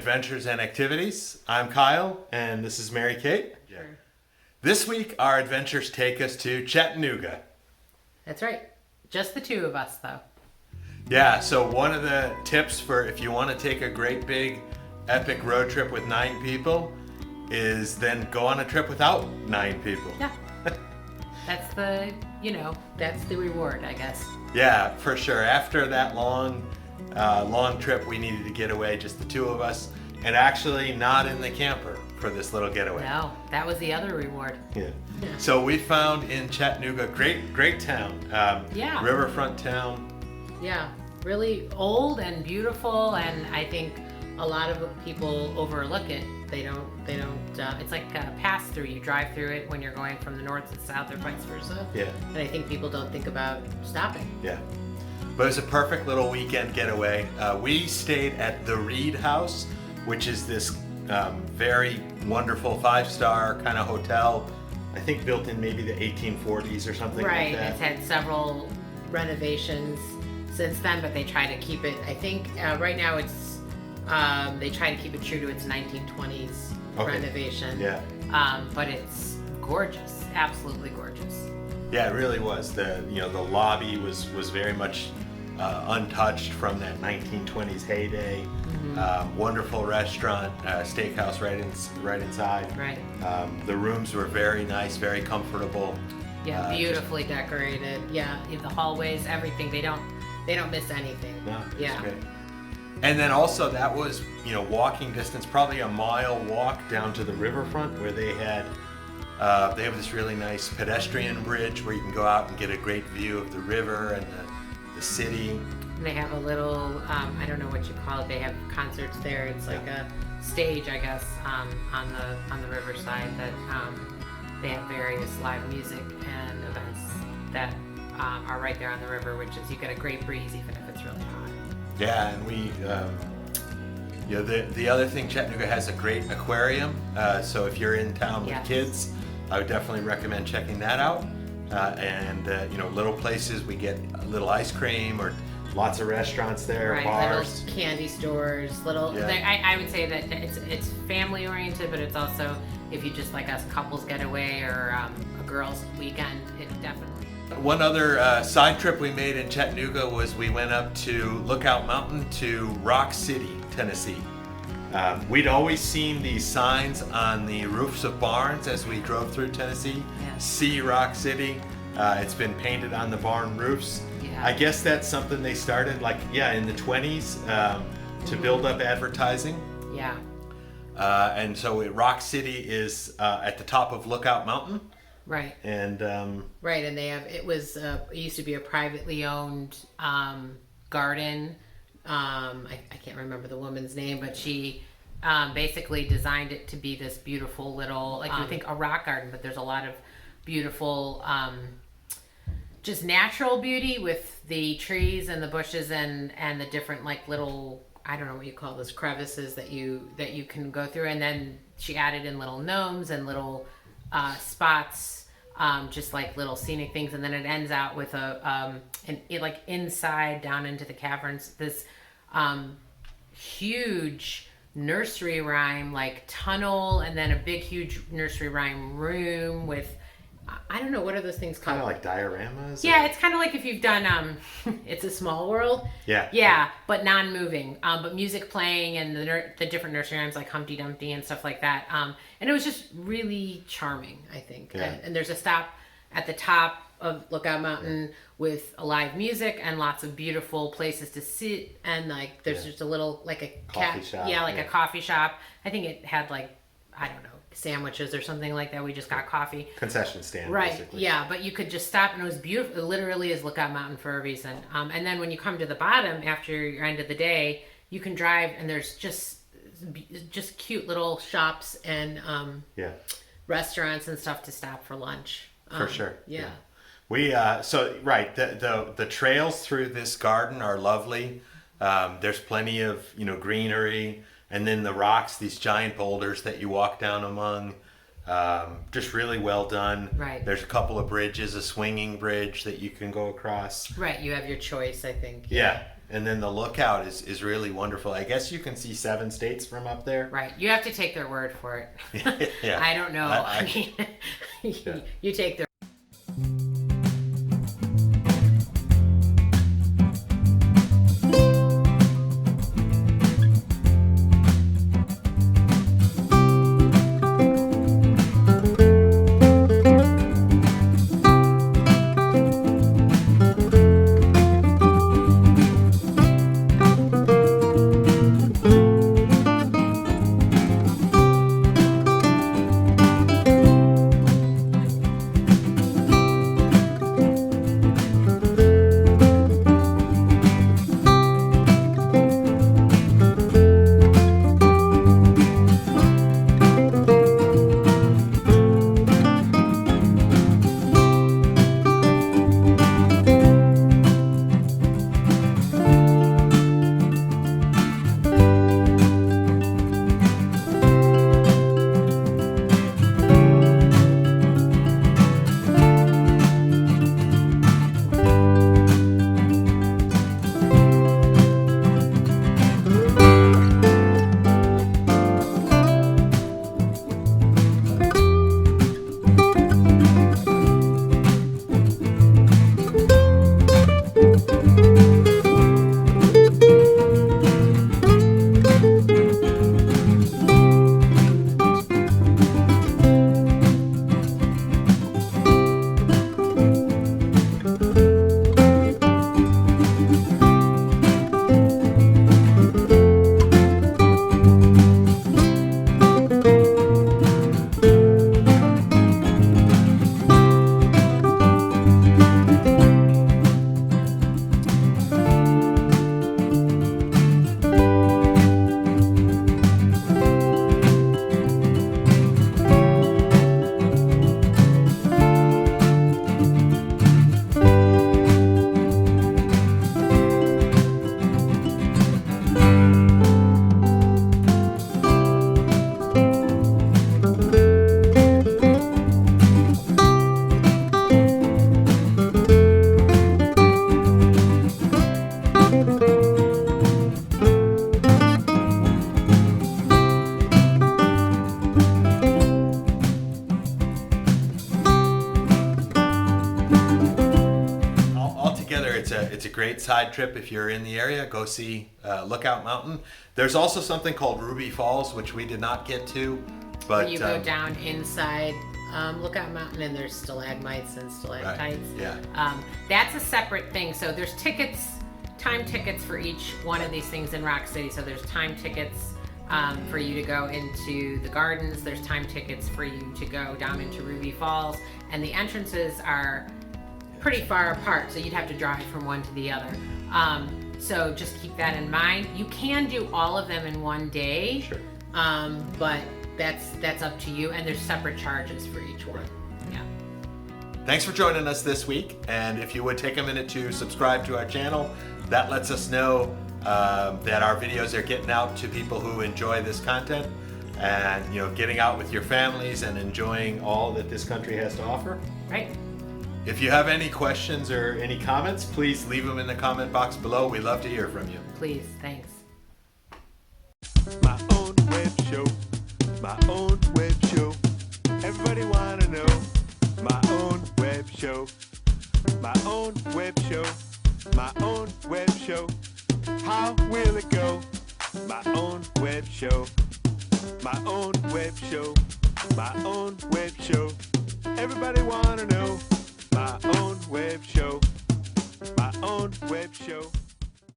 Adventures and Activities. I'm Kyle, and this is Mary Kate. Sure. This week, our adventures take us to Chattanooga. That's right. Just the two of us, though. Yeah, so one of the tips for if you want to take a great big epic road trip with 9 people is then go on a trip without 9 people. Yeah. That's that's the reward, I guess. Yeah, for sure. After that long trip, we needed to get away, just the two of us, and actually not in the camper for this little getaway. No, that was the other reward. Yeah. So we found in Chattanooga, great town. Yeah. Riverfront town. Yeah, really old and beautiful, and I think a lot of people overlook it. They don't. It's like a pass through. You drive through it when you're going from the north to the south, or vice versa. Yeah. And I think people don't think about stopping. Yeah. But it was a perfect little weekend getaway. We stayed at the Reed House, which is this very wonderful 5-star kind of hotel. I think built in maybe the 1840s or something Right. like that. It's had several renovations since then, but they try to keep it. I think right now it's they try to keep it true to its 1920s renovation. Yeah. But it's gorgeous, absolutely gorgeous. Yeah, it really was. The lobby was very much untouched from that 1920s heyday. Mm-hmm. Wonderful restaurant, steakhouse right inside. Right. The rooms were very nice, very comfortable. Yeah, beautifully decorated. Yeah, the hallways, everything. They don't miss anything. No, it was Yeah. great. And then also that was walking distance, probably a mile walk down to the riverfront where they have this really nice pedestrian bridge where you can go out and get a great view of the river and the city. And they have a little, I don't know what you call it. They have concerts there. It's like a stage, I guess, on the riverside that they have various live music and events that are right there on the river, which is you get a great breeze even if it's really hot. Yeah, and we, the other thing, Chattanooga has a great aquarium. So if you're in town with kids, I would definitely recommend checking that out. And little places, we get a little ice cream or lots of restaurants there, right, bars, little candy stores, little. Yeah. I would say that it's family oriented, but it's also if you just like us couples getaway or a girls' weekend, it definitely. One other side trip we made in Chattanooga was we went up to Lookout Mountain to Rock City, Tennessee. We'd always seen these signs on the roofs of barns as we drove through Tennessee. Yeah. See Rock City. It's been painted on the barn roofs. Yeah. I guess that's something they started in the 20s to build up advertising. Yeah. And so Rock City is at the top of Lookout Mountain. Right. And right, and they have it used to be a privately owned garden. I can't remember the woman's name, but she basically designed it to be this beautiful little, you think a rock garden, but there's a lot of beautiful just natural beauty with the trees and the bushes and the different little, I don't know what you call those, crevices that you can go through. And then she added in little gnomes and little spots, just like little scenic things, and then it ends out with inside down into the caverns, this huge nursery rhyme tunnel, and then a big huge nursery rhyme room with, I don't know, what are those things called? Kind of like dioramas? Yeah, it's kind of like if you've done It's a Small World. Yeah. Yeah, but non-moving. But music playing and the different nursery rhymes like Humpty Dumpty and stuff like that. And it was just really charming, I think. Yeah. And there's a stop at the top of Lookout Mountain with live music and lots of beautiful places to sit. And there's just a little a coffee shop. Yeah, a coffee shop. I think it had I don't know, sandwiches or something like that. We just got coffee. Concession stand, right, basically. Yeah, but you could just stop, and it was beautiful. It literally is Lookout Mountain for a reason. And then when you come to the bottom after your end of the day, you can drive, and there's just cute little shops and restaurants and stuff to stop for lunch. For sure. Yeah. We the trails through this garden are lovely. There's plenty of greenery. And then the rocks, these giant boulders that you walk down among, just really well done. Right. There's a couple of bridges, a swinging bridge that you can go across. Right, you have your choice, I think. Yeah. and then the lookout is really wonderful. I guess you can see 7 states from up there. Right. You have to take their word for it. Yeah. I don't know. I mean, Yeah. you take their. It's a great side trip if you're in the area. Go see Lookout Mountain. There's also something called Ruby Falls, which we did not get to, but you go down inside Lookout Mountain, and there's stalagmites and stalactites. Right. Yeah. That's a separate thing. So there's tickets, time tickets for each one of these things in Rock City. So there's time tickets for you to go into the gardens. There's time tickets for you to go down into Ruby Falls, and the entrances are pretty far apart, so you'd have to drive from one to the other. So just keep that in mind. You can do all of them in one day, Sure. But that's up to you, and there's separate charges for each one. Yeah. Thanks for joining us this week, and if you would take a minute to subscribe to our channel, that lets us know that our videos are getting out to people who enjoy this content, and getting out with your families and enjoying all that this country has to offer. Right. If you have any questions or any comments, please leave them in the comment box below. We love to hear from you. Please. Thanks. My own web show, my own web show. Everybody wanna know my own web show, my own web show, my own web show. How will it go? My own web show, my own web show, my own web show. Everybody wanna know my own web show, my own web show.